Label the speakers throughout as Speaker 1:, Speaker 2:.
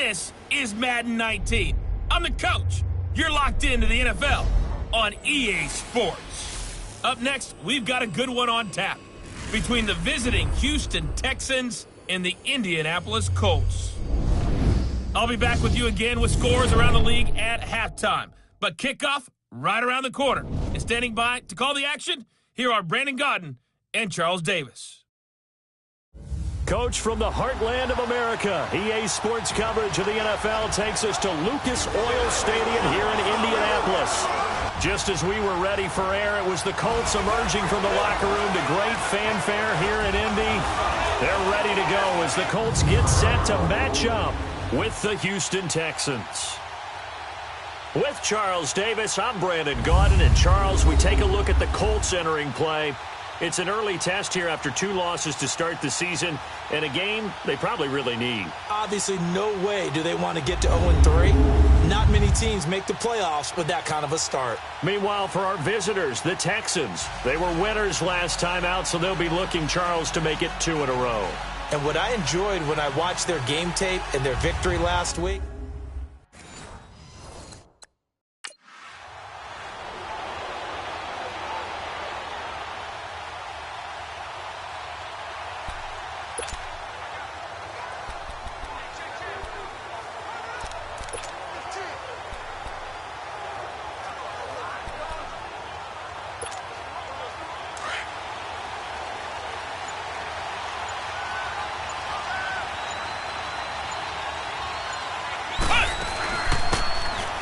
Speaker 1: This is Madden 19. I'm the coach. You're locked into the NFL on EA Sports. Up next, we've got a good one on tap between the visiting Houston Texans and the Indianapolis Colts. I'll be back with you again with scores around the league at halftime. But kickoff right around the corner. And standing by to call the action, here are Brandon Godden and Charles Davis.
Speaker 2: Coach, from the heartland of America, EA Sports coverage of the NFL takes us to Lucas Oil Stadium here in Indianapolis. Just as we were ready for air, it was the Colts emerging from the locker room to great fanfare here in Indy. They're ready to go as the Colts get set to match up with the Houston Texans. With Charles Davis, I'm Brandon Gaudin. And Charles, we take a look at the Colts entering play. It's an early test here after 2 losses to start the season, and a game they probably really need.
Speaker 3: Obviously, no way do they want to get to 0-3. Not many teams make the playoffs with that kind of a start.
Speaker 2: Meanwhile, for our visitors, the Texans, they were winners last time out, so they'll be looking, Charles, to make it 2 in a row.
Speaker 3: And what I enjoyed when I watched their game tape and their victory last week,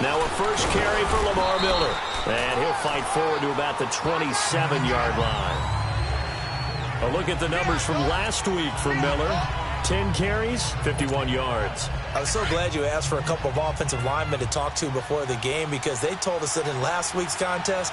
Speaker 2: now a first carry for Lamar Miller. And he'll fight forward to about the 27-yard line. A look at the numbers from last week for Miller. 10 carries, 51 yards.
Speaker 3: I was so glad you asked for a couple of offensive linemen to talk to before the game, because they told us that in last week's contest,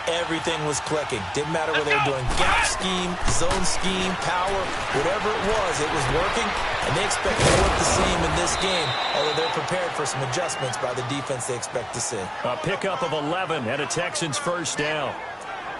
Speaker 3: everything was clicking. Didn't matter whether they were doing gap scheme, zone scheme, power, whatever it was working, and they expect to work the same in this game, although they're prepared for some adjustments by the defense they expect to see.
Speaker 2: A pickup of 11 and a Texans first down.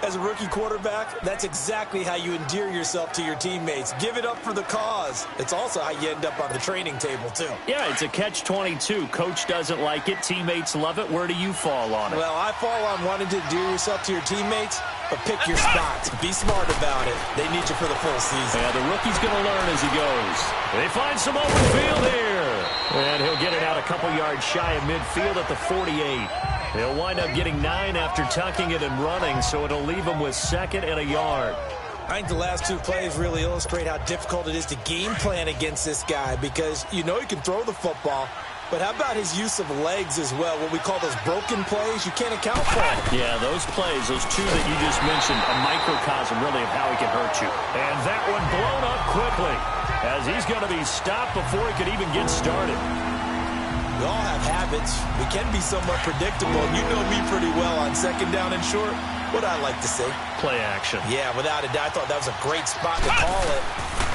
Speaker 3: As a rookie quarterback, that's exactly how you endear yourself to your teammates. Give it up for the cause. It's also how you end up on the training table, too.
Speaker 2: Yeah, it's a catch-22. Coach doesn't like it. Teammates love it. Where do you fall on it?
Speaker 3: Well, I fall on wanting to endear yourself to your teammates, but pick your spots. Be smart about it. They need you for the full season.
Speaker 2: Yeah, the rookie's going to learn as he goes. They find some open field here. And he'll get it out a couple yards shy of midfield at the 48. He'll wind up getting 9 after tucking it and running, so it'll leave him with 2nd and a yard.
Speaker 3: I think the last 2 plays really illustrate how difficult it is to game plan against this guy, because you know he can throw the football, but how about his use of legs as well? What we call those broken plays, you can't account for them.
Speaker 2: Yeah, those plays, those 2 that you just mentioned, a microcosm really of how he can hurt you. And that one blown up quickly, as he's going to be stopped before he could even get started.
Speaker 3: We all have habits. We can be somewhat predictable. You know me pretty well on 2nd down and short. What I like to say?
Speaker 2: Play action.
Speaker 3: Yeah, without a doubt. I thought that was a great spot to call it.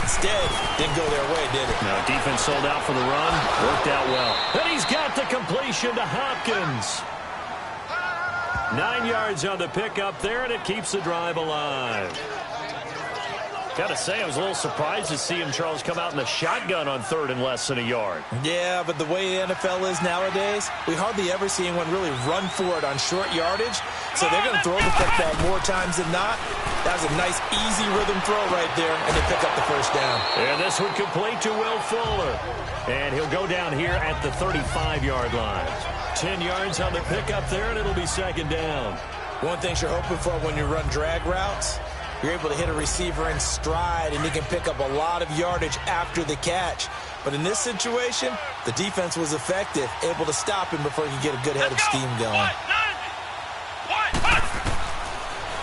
Speaker 3: Instead, didn't go their way, did it?
Speaker 2: No, defense sold out for the run. Worked out well. And he's got the completion to Hopkins. 9 yards on the pickup there, and it keeps the drive alive. Got to say, I was a little surprised to see him, Charles, come out in the shotgun on 3rd and less than a yard.
Speaker 3: Yeah, but the way the NFL is nowadays, we hardly ever see anyone really run for it on short yardage. So they're going to throw the football more times than not. That was a nice, easy rhythm throw right there, and they pick up the first down.
Speaker 2: And this one complete to Will Fuller. And he'll go down here at the 35-yard line. 10 yards on the pickup there, and it'll be 2nd down.
Speaker 3: One thing you're hoping for when you run drag routes, you're able to hit a receiver in stride, and he can pick up a lot of yardage after the catch. But in this situation, the defense was effective, able to stop him before he could get a good head of steam going.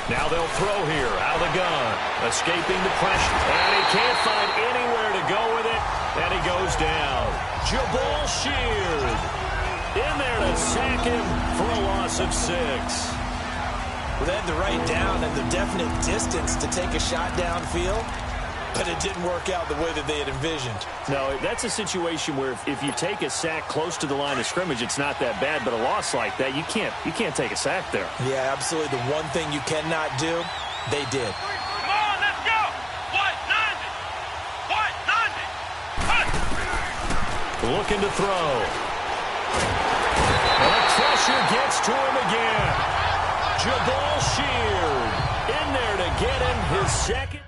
Speaker 2: Now they'll throw here, out of the gun, escaping the pressure. And he can't find anywhere to go with it, and he goes down. Jabal Sheard in there to sack him for a loss of 6.
Speaker 3: Well, they had the right down and the definite distance to take a shot downfield, but it didn't work out the way that they had envisioned.
Speaker 2: No, that's a situation where if you take a sack close to the line of scrimmage, it's not that bad, but a loss like that, you can't take a sack there.
Speaker 3: Yeah, absolutely. The one thing you cannot do, they did.
Speaker 1: Come on, let's go! What, 90? What, 90?
Speaker 2: Looking to throw. And the pressure gets to him again. Jabal Sheard in there to get him his second.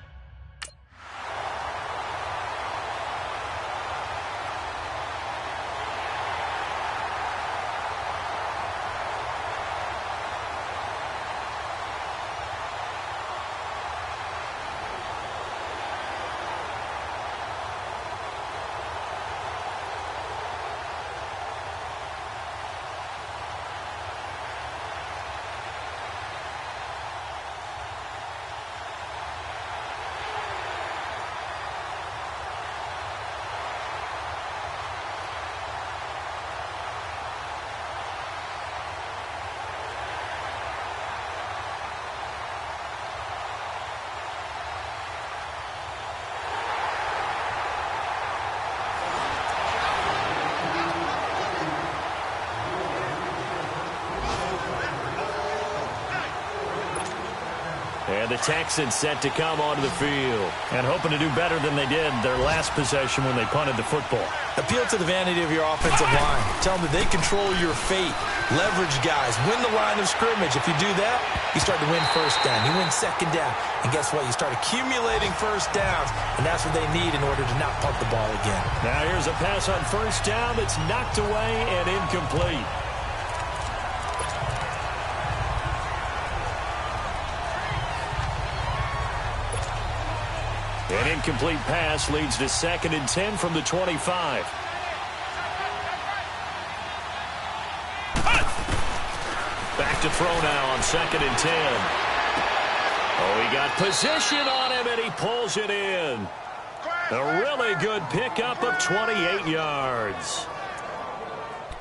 Speaker 2: And the Texans set to come onto the field. And hoping to do better than they did their last possession when they punted the football.
Speaker 3: Appeal to the vanity of your offensive line. Tell them that they control your fate. Leverage guys. Win the line of scrimmage. If you do that, you start to win first down. You win second down. And guess what? You start accumulating first downs. And that's what they need in order to not punt the ball again.
Speaker 2: Now here's a pass on first down that's knocked away and incomplete. An incomplete pass leads to 2nd and 10 from the 25. Back to throw now on 2nd and 10. Oh, he got position on him, and he pulls it in. A really good pickup of 28 yards.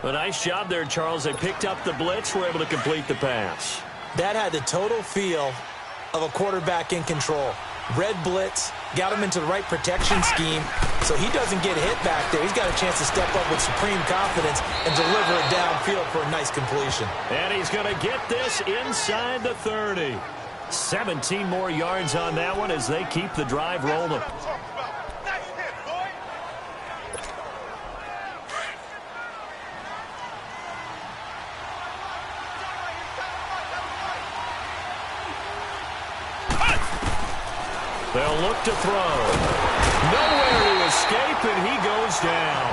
Speaker 2: A nice job there, Charles. They picked up the blitz, were able to complete the pass.
Speaker 3: That had the total feel of a quarterback in control. Red blitz, got him into the right protection scheme, so he doesn't get hit back there. He's got a chance to step up with supreme confidence and deliver it downfield for a nice completion.
Speaker 2: And he's going to get this inside the 30. 17 more yards on that one as they keep the drive rolling. They'll look to throw. Nowhere to escape, and he goes down.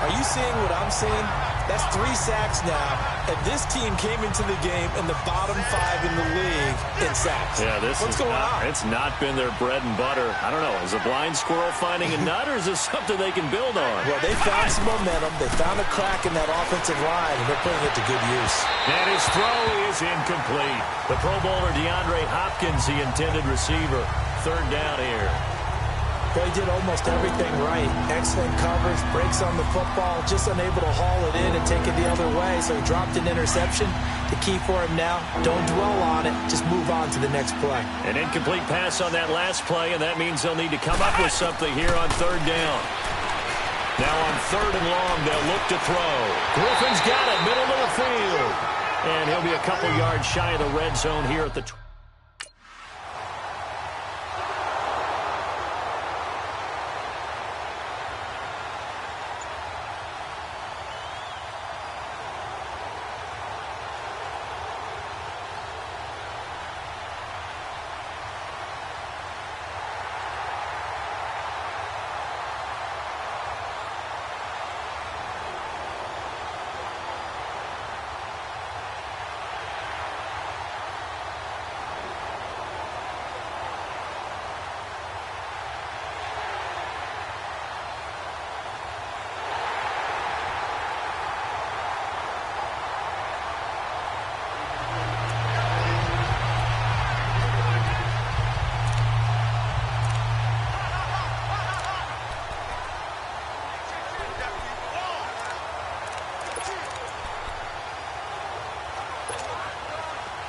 Speaker 3: Are you seeing what I'm seeing? That's 3 sacks now, and this team came into the game in the bottom 5 in the league in sacks.
Speaker 2: Yeah,
Speaker 3: What's going on?
Speaker 2: It's not been their bread and butter. I don't know. Is a blind squirrel finding a nut, or is this something they can build on?
Speaker 3: Well, they found some momentum. They found a crack in that offensive line, and they're putting it to good use.
Speaker 2: And his throw is incomplete. The Pro Bowler DeAndre Hopkins, the intended receiver. 3rd down here.
Speaker 3: They did almost everything right. Excellent coverage, breaks on the football, just unable to haul it in and take it the other way, so he dropped an interception. The key for him now, don't dwell on it, just move on to the next play.
Speaker 2: An incomplete pass on that last play, and that means they'll need to come up with something here on 3rd down. Now on 3rd and long, they'll look to throw. Griffin's got it, middle of the field. And he'll be a couple yards shy of the red zone here at the 20.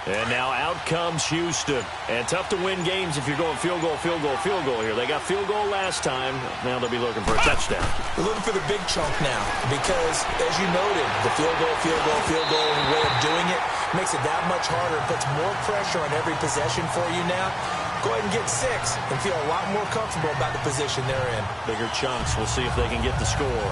Speaker 2: And now out comes Houston. And tough to win games if you're going field goal, field goal, field goal here. They got field goal last time. Now they'll be looking for a touchdown.
Speaker 3: They're looking for the big chunk now because, as you noted, the field goal way of doing it makes it that much harder and puts more pressure on every possession for you now. Go ahead and get 6 and feel a lot more comfortable about the position they're in.
Speaker 2: Bigger chunks. We'll see if they can get the score.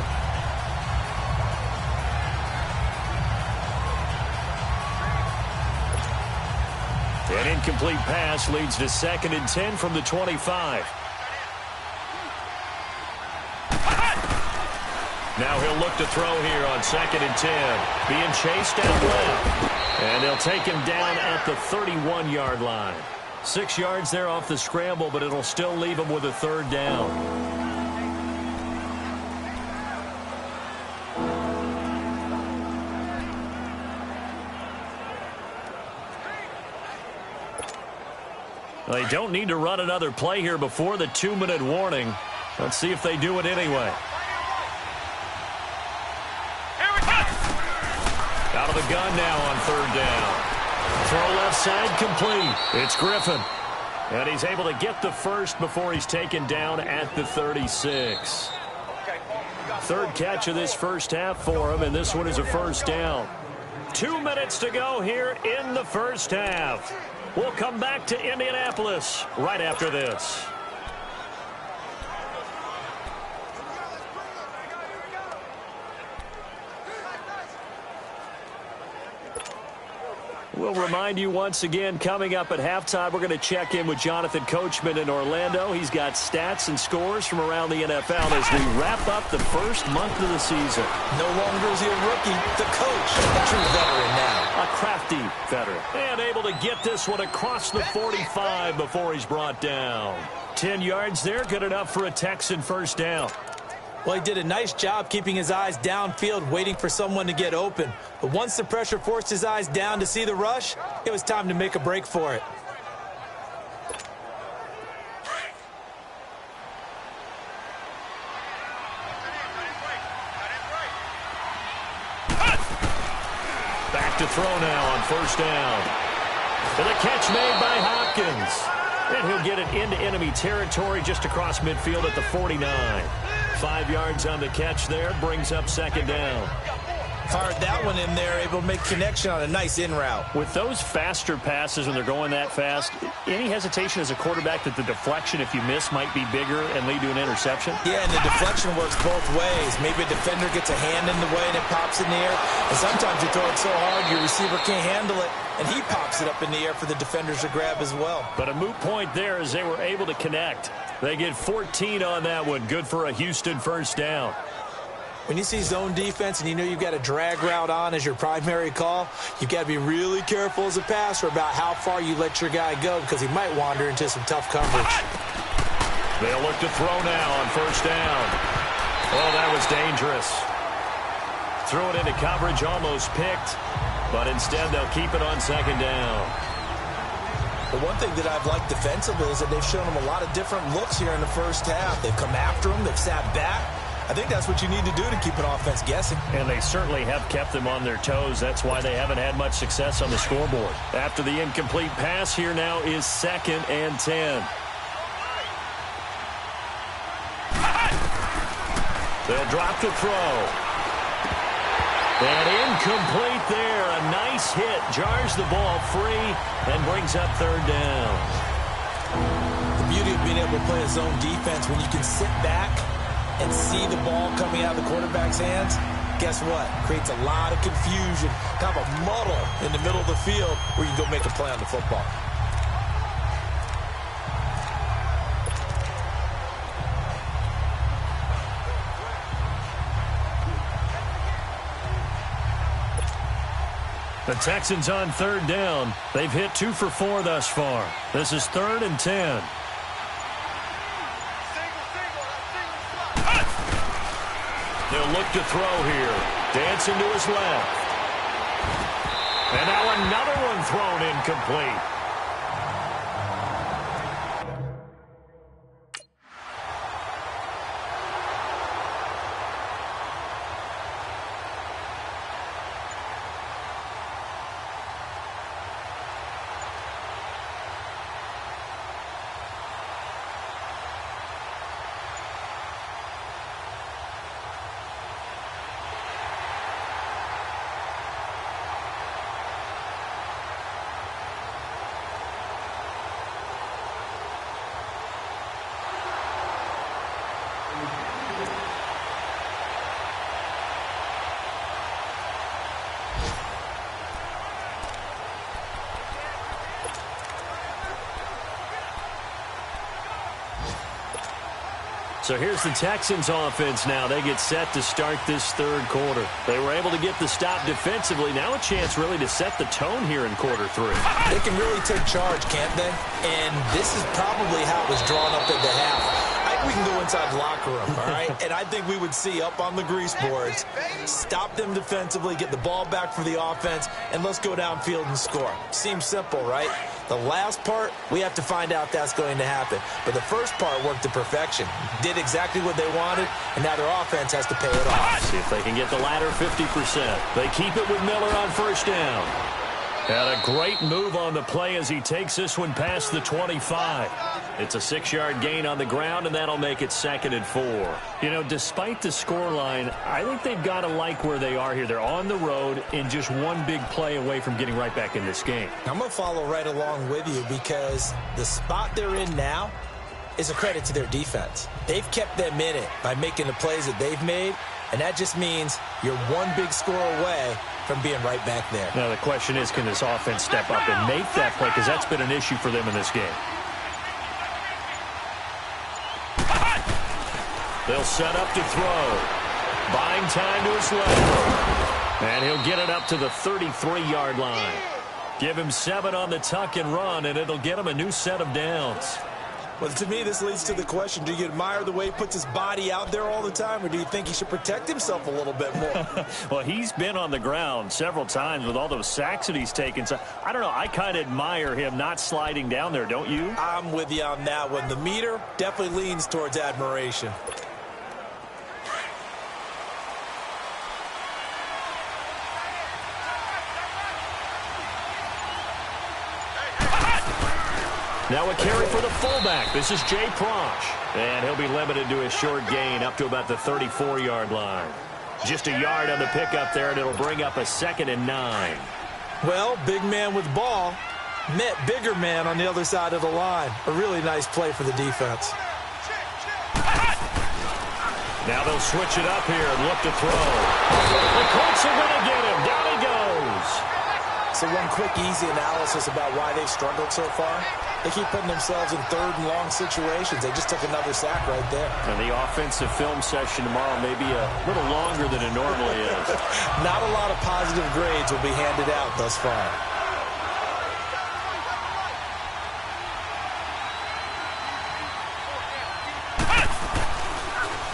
Speaker 2: An incomplete pass leads to 2nd and 10 from the 25. Now he'll look to throw here on 2nd and 10. Being chased out left. And they'll take him down at the 31-yard line. 6 yards there off the scramble, but it'll still leave him with a 3rd down. They don't need to run another play here before the 2-minute warning. Let's see if they do it anyway. Out of the gun now on 3rd down. Throw left side complete. It's Griffin. And he's able to get the first before he's taken down at the 36. 3rd catch of this first half for him, and this one is a 1st down. 2 minutes to go here in the first half. We'll come back to Indianapolis right after this. We'll remind you once again, coming up at halftime, we're going to check in with Jonathan Coachman in Orlando. He's got stats and scores from around the NFL as we wrap up the first month of the season.
Speaker 3: No longer is he a rookie, the coach, a true veteran now.
Speaker 2: A crafty veteran. And able to get this one across the 45 before he's brought down. 10 yards there, good enough for a Texan 1st down.
Speaker 3: Well, he did a nice job keeping his eyes downfield, waiting for someone to get open. But once the pressure forced his eyes down to see the rush, it was time to make a break for it.
Speaker 2: Back to throw now on 1st down. And a catch made by Hopkins. And he'll get it into enemy territory just across midfield at the 49. 5 yards on the catch there, brings up 2nd down.
Speaker 3: Fired that one in there, able to make connection on a nice in route.
Speaker 2: With those faster passes when they're going that fast, any hesitation as a quarterback that the deflection, if you miss, might be bigger and lead to an interception?
Speaker 3: Yeah, and the deflection works both ways. Maybe a defender gets a hand in the way and it pops in the air. And sometimes you throw it so hard your receiver can't handle it, and he pops it up in the air for the defenders to grab as well.
Speaker 2: But a moot point there as they were able to connect. They get 14 on that one. Good for a Houston 1st down.
Speaker 3: When you see zone defense and you know you've got a drag route on as your primary call, you've got to be really careful as a passer about how far you let your guy go because he might wander into some tough coverage.
Speaker 2: They'll look to throw now on 1st down. Oh, that was dangerous. Threw it into coverage, almost picked, but instead they'll keep it on 2nd down.
Speaker 3: The one thing that I've liked defensively is that they've shown them a lot of different looks here in the first half. They've come after them. They've sat back. I think that's what you need to do to keep an offense guessing.
Speaker 2: And they certainly have kept them on their toes. That's why they haven't had much success on the scoreboard. After the incomplete pass, here now is 2nd and 10. They'll drop to throw. And incomplete there. A nice hit. Jars the ball free and brings up 3rd down.
Speaker 3: The beauty of being able to play a zone defense when you can sit back and see the ball coming out of the quarterback's hands, guess what? Creates a lot of confusion, kind of a muddle in the middle of the field where you can go make a play on the football.
Speaker 2: The Texans on 3rd down. They've hit 2 for 4 thus far. This is 3rd and 10. They'll look to throw here. Dancing to his left. And now another one thrown incomplete. So here's the Texans offense now. They get set to start this third quarter. They were able to get the stop defensively. Now a chance really to set the tone here in quarter 3.
Speaker 3: They can really take charge, can't they? And this is probably how it was drawn up at the half. We can go inside the locker room, all right? And I think we would see up on the grease boards, stop them defensively, get the ball back for the offense, and let's go downfield and score. Seems simple, right? The last part, we have to find out that's going to happen. But the first part worked to perfection. Did exactly what they wanted, and now their offense has to pay it off.
Speaker 2: See if they can get the latter 50%. They keep it with Miller on first down. And a great move on the play as he takes this one past the 25. It's a 6-yard gain on the ground, and that'll make it 2nd and 4. You know, despite the scoreline, I think they've got to like where they are here. They're on the road and just one big play away from getting right back in this game.
Speaker 3: I'm going to follow right along with you because the spot they're in now is a credit to their defense. They've kept them in it by making the plays that they've made, and that just means you're one big score away from being right back there.
Speaker 2: Now, the question is, can this offense step up and make that play? Because that's been an issue for them in this game. They'll set up to throw. Buying time to his left. And he'll get it up to the 33-yard line. Give him 7 on the tuck and run, and it'll get him a new set of downs.
Speaker 3: Well, to me, this leads to the question, do you admire the way he puts his body out there all the time, or do you think he should protect himself a little bit more?
Speaker 2: Well, he's been on the ground several times with all those sacks that he's taken. So, I don't know. I kind of admire him not sliding down there, don't you?
Speaker 3: I'm with you on that one. The meter definitely leans towards admiration.
Speaker 2: Now a carry for the fullback. This is Jay Prosh. And he'll be limited to a short gain up to about the 34-yard line. Just a yard on the pickup there, and it'll bring up a 2nd and 9.
Speaker 3: Well, big man with ball met bigger man on the other side of the line. A really nice play for the defense.
Speaker 2: Now they'll switch it up here and look to throw. The Colts are going to get him. Down he goes.
Speaker 3: So one quick, easy analysis about why they've struggled so far. They keep putting themselves in 3rd and long situations. They just took another sack right there.
Speaker 2: And the offensive film session tomorrow may be a little longer than it normally is.
Speaker 3: Not a lot of positive grades will be handed out thus far.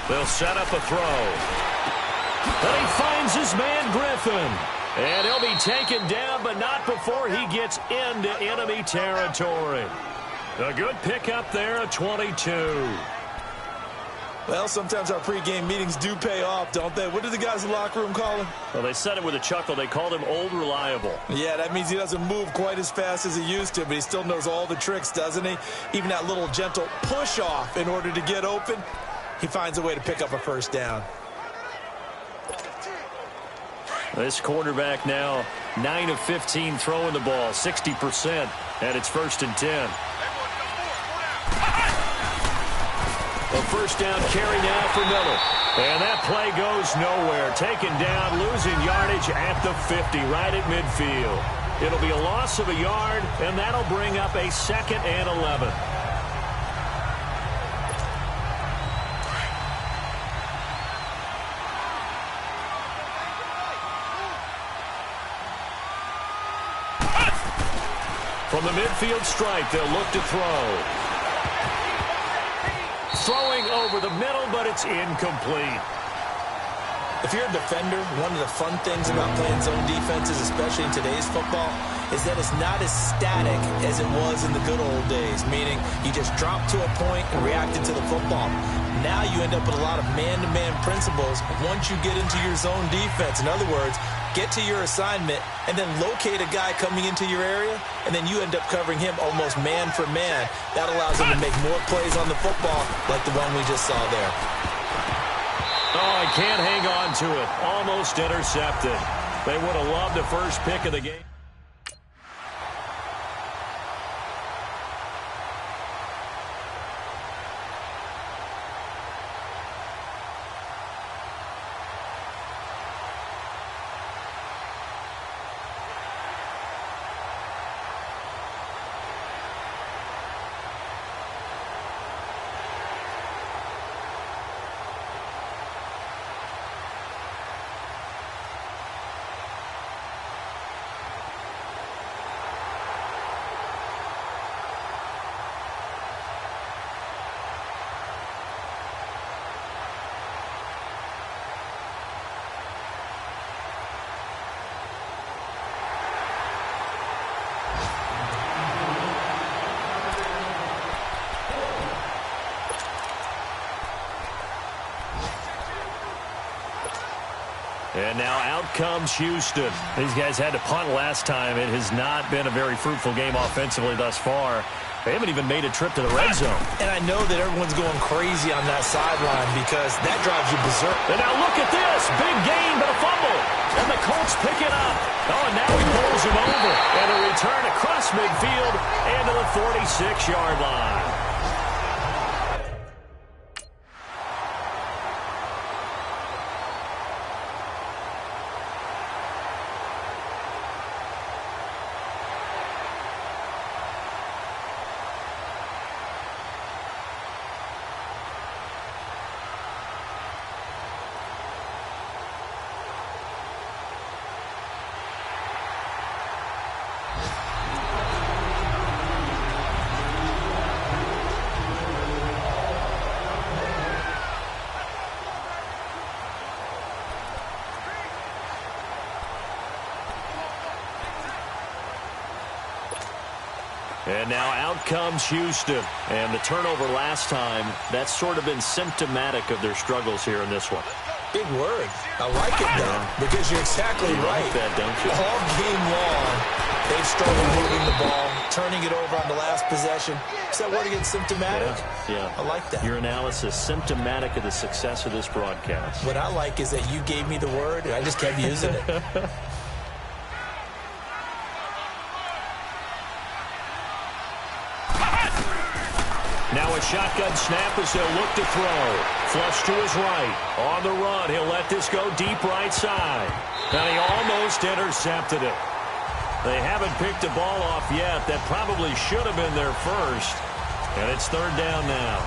Speaker 2: They'll set up a throw. And he finds his man Griffin. And he'll be taken down, but not before he gets into enemy territory. A good pickup there at 22.
Speaker 3: Well, sometimes our pregame meetings do pay off, don't they? What do the guys in the locker room call him?
Speaker 2: Well, they said it with a chuckle. They called him Old Reliable.
Speaker 3: Yeah, that means he doesn't move quite as fast as he used to, but he still knows all the tricks, doesn't he? Even that little gentle push-off in order to get open, he finds a way to pick up a first down.
Speaker 2: This quarterback now 9 of 15 throwing the ball, 60%, and it's 1st and 10. A first down carry now for Miller. And that play goes nowhere. Taken down, losing yardage at the 50, right at midfield. It'll be a loss of a yard, and that'll bring up a 2nd and 11. From the midfield stripe, they'll look to throw. Throwing over the middle, but it's incomplete.
Speaker 3: If you're a defender, one of the fun things about playing zone defenses, especially in today's football, is that it's not as static as it was in the good old days, meaning you just drop to a point and reacted to the football. Now you end up with a lot of man-to-man principles once you get into your zone defense. In other words, get to your assignment and then locate a guy coming into your area, and then you end up covering him almost man for man. That allows him to make more plays on the football like the one we just saw there.
Speaker 2: Oh, I can't hang on to it. Almost intercepted. They would have loved the first pick of the game. And now out comes Houston. These guys had to punt last time. It has not been a very fruitful game offensively thus far. They haven't even made a trip to the red zone.
Speaker 3: And I know that everyone's going crazy on that sideline because that drives you berserk.
Speaker 2: And now look at this. Big gain, but a fumble. And the Colts pick it up. Oh, and now he pulls him over. And a return across midfield and to the 46-yard line. And now out comes Houston. And the turnover last time, that's sort of been symptomatic of their struggles here in this one.
Speaker 3: Big word. I like it, though, because you're exactly right.
Speaker 2: Like that, don't you?
Speaker 3: All game long, they've struggled moving the ball, turning it over on the last possession. Is that word again, symptomatic?
Speaker 2: Yeah.
Speaker 3: I like that.
Speaker 2: Your analysis, symptomatic of the success of this broadcast.
Speaker 3: What I like is that you gave me the word, and I just kept using it.
Speaker 2: Now a shotgun snap as they'll look to throw. Flush to his right. On the run, he'll let this go deep right side. Now he almost intercepted it. They haven't picked a ball off yet. That probably should have been their first. And it's third down now.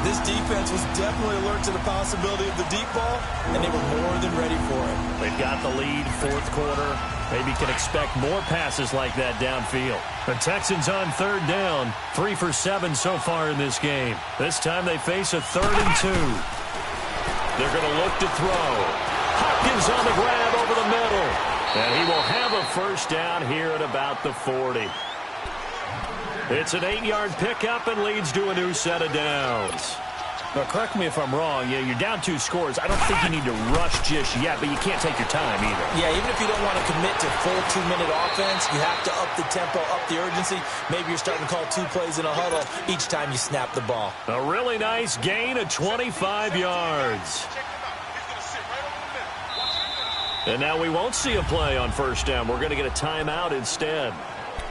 Speaker 3: This defense was definitely alert to the possibility of the deep ball, and they were more than ready for it.
Speaker 2: They've got the lead, fourth quarter. Maybe can expect more passes like that downfield. The Texans on third down, 3 for 7 so far in this game. This time they face a 3rd and 2. They're going to look to throw. Hopkins on the grab over the middle. And he will have a first down here at about the 40. It's an 8-yard pickup and leads to a new set of downs. Now, correct me if I'm wrong. Yeah, you're down 2 scores. I don't think you need to rush just yet, but you can't take your time either.
Speaker 3: Yeah, even if you don't want to commit to full 2-minute offense, you have to up the tempo, up the urgency. Maybe you're starting to call 2 plays in a huddle each time you snap the ball.
Speaker 2: A really nice gain of 25 yards. And now we won't see a play on first down. We're going to get a timeout instead.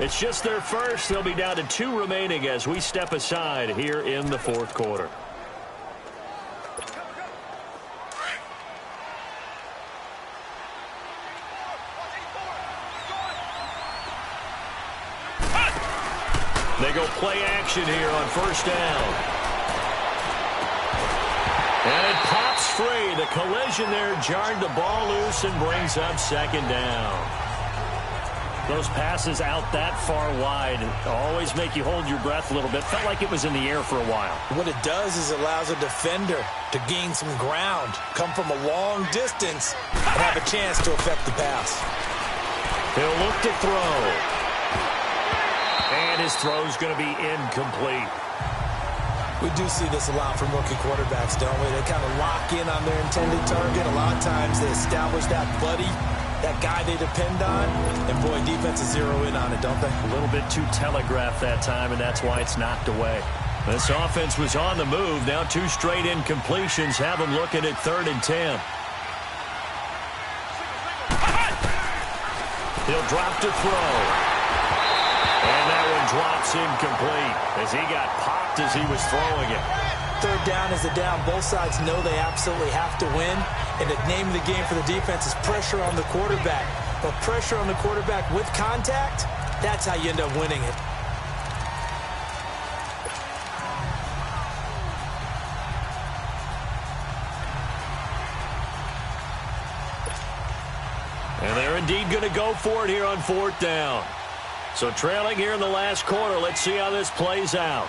Speaker 2: It's just their first. They'll be down to 2 remaining as we step aside here in the fourth quarter. They go play action here on first down. And it pops free. The collision there jarred the ball loose and brings up second down. Those passes out that far wide always make you hold your breath a little bit. Felt like it was in the air for a while.
Speaker 3: What it does is allows a defender to gain some ground, come from a long distance, and have a chance to affect the pass.
Speaker 2: He'll look to throw. And his throw's going to be incomplete.
Speaker 3: We do see this a lot from rookie quarterbacks, don't we? They kind of lock in on their intended target. A lot of times they establish that buddy, that guy they depend on, and boy, defenses zero in on it, don't they?
Speaker 2: A little bit too telegraphed that time, and that's why it's knocked away. This offense was on the move. Now 2 straight incompletions have them looking at 3rd and 10. He'll drop to throw. And that one drops incomplete as he got popped as he was throwing it.
Speaker 3: Third down is the down. Both sides know they absolutely have to win. And the name of the game for the defense is pressure on the quarterback. But pressure on the quarterback with contact, that's how you end up winning it.
Speaker 2: And they're indeed going to go for it here on 4th down. So trailing here in the last quarter, let's see how this plays out.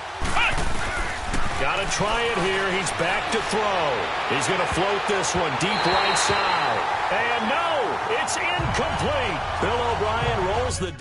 Speaker 2: Got to try it here. He's back to throw. He's going to float this one deep right side. And no, it's incomplete. Bill O'Brien rolls the...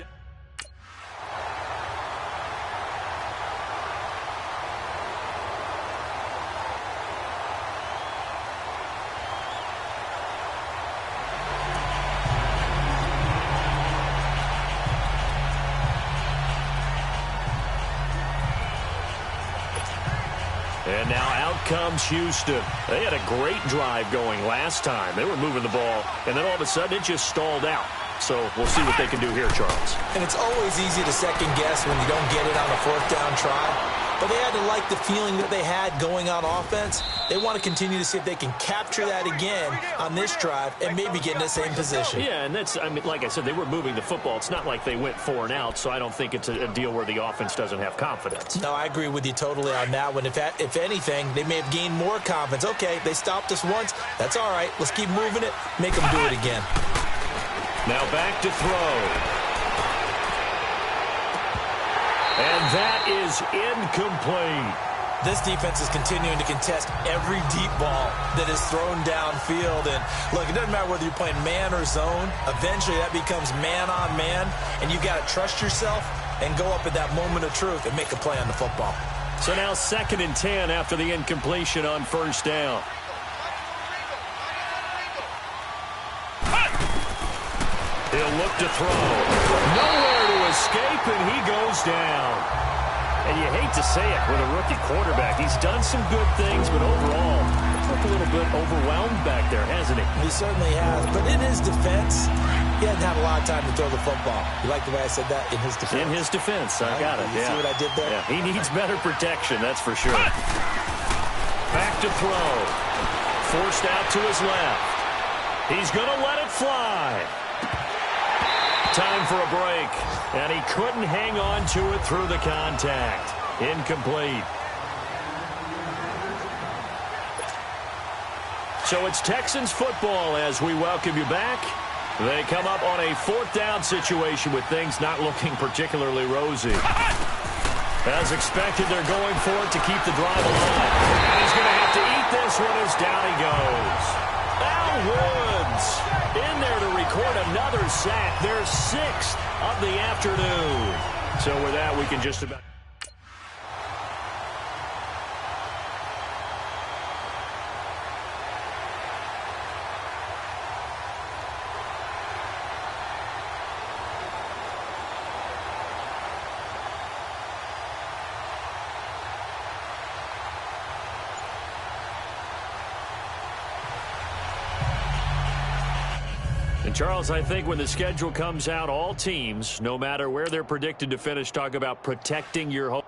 Speaker 2: comes Houston. They had a great drive going last time. They were moving the ball, and then all of a sudden it just stalled out. So we'll see what they can do here, Charles.
Speaker 3: And it's always easy to second guess when you don't get it on a fourth down try. But they had to like the feeling that they had going on offense. They want to continue to see if they can capture that again on this drive and maybe get in the same position.
Speaker 2: Yeah, and that's, I mean, like I said, they were moving the football. It's not like they went 4 and out, so I don't think it's a deal where the offense doesn't have confidence.
Speaker 3: No, I agree with you totally on that one. If anything, they may have gained more confidence. Okay, they stopped us once. That's all right. Let's keep moving it. Make them do it again.
Speaker 2: Now back to throw. And that is incomplete.
Speaker 3: This defense is continuing to contest every deep ball that is thrown downfield. And, look, it doesn't matter whether you're playing man or zone. Eventually, that becomes man on man. And you've got to trust yourself and go up at that moment of truth and make a play on the football.
Speaker 2: So now 2nd and 10 after the incompletion on 1st down. He'll look to throw. Nowhere to escape, and he goes down. And you hate to say it with a rookie quarterback. He's done some good things, but overall, he's looked a little bit overwhelmed back there, hasn't he?
Speaker 3: He certainly has. But in his defense, he hasn't had a lot of time to throw the football. You like the way I said that? In his defense.
Speaker 2: In his defense. I got it.
Speaker 3: You see what I did there?
Speaker 2: Yeah, he needs better protection, that's for sure. Back to throw. Forced out to his left. He's going to let it fly. Time for a break, and he couldn't hang on to it through the contact. Incomplete. So it's Texans football as we welcome you back. They come up on a 4th down situation with things not looking particularly rosy. As expected, they're going for it to keep the drive alive. And he's going to have to eat this one as down he goes. Al Woods in there to record another sack. Their 6th of the afternoon. So with that, we can just about... And Charles, I think when the schedule comes out, all teams, no matter where they're predicted to finish, talk about protecting your home.